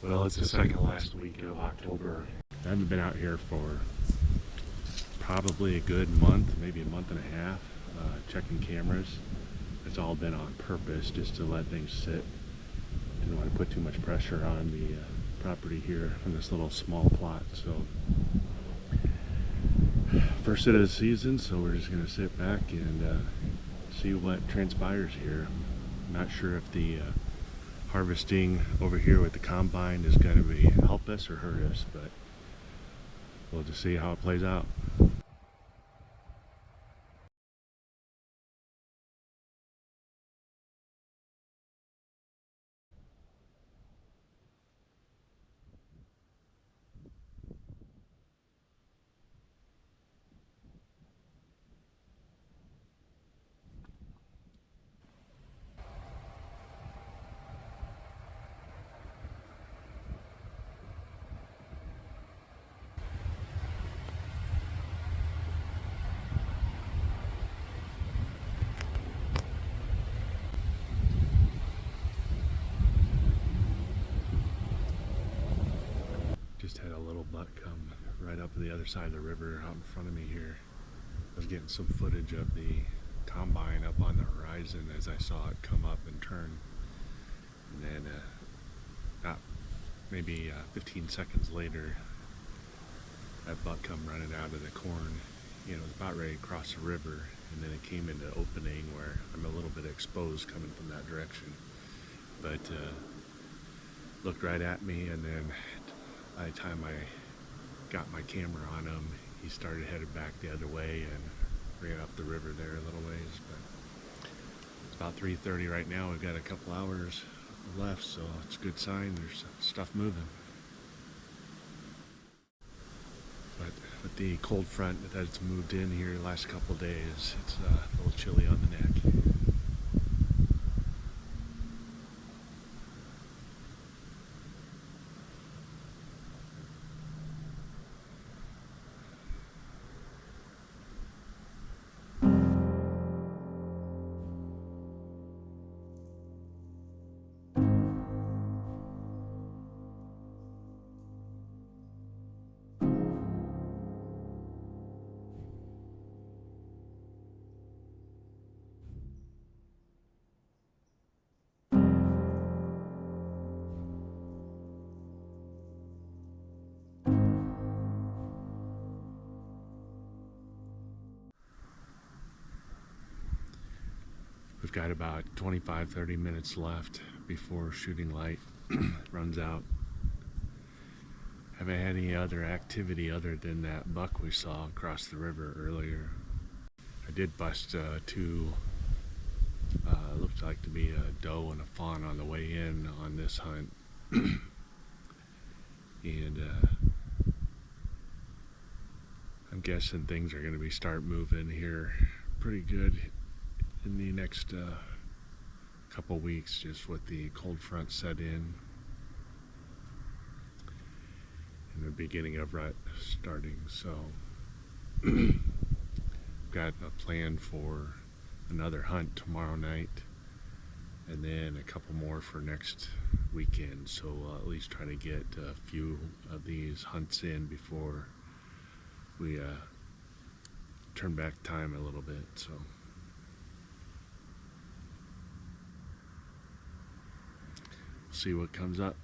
Well, it's the second last week of October. I haven't been out here for probably a good month, maybe a month and a half, checking cameras. It's all been on purpose, just to let things sit. Didn't want to put too much pressure on the property here on this little small plot. So first of the season, so we're just going to sit back and see what transpires here. I'm not sure if the harvesting over here with the combine is going to help us or hurt us, but we'll just see how it plays out. Just had a little buck come right up the other side of the river out in front of me here. I was getting some footage of the combine up on the horizon as I saw it come up and turn. And then about maybe 15 seconds later, that buck come running out of the corn. You know, it was about ready to cross the river, and then it came into the opening where I'm a little bit exposed coming from that direction. But looked right at me, and then by the time I got my camera on him, he started headed back the other way and ran up the river there a little ways. But it's about 3:30 right now. We've got a couple hours left, so it's a good sign. There's stuff moving. But with the cold front that's moved in here the last couple days, it's a little chilly on the neck. We've got about 25-30 minutes left before shooting light runs out. Haven't had any other activity other than that buck we saw across the river earlier. I did bust two, looked like to be a doe and a fawn on the way in on this hunt. And I'm guessing things are going to start moving here pretty good in the next couple weeks, just with the cold front set in and the beginning of rut starting. So got a plan for another hunt tomorrow night, and then a couple more for next weekend. So at least try to get a few of these hunts in before we turn back time a little bit. So see what comes up.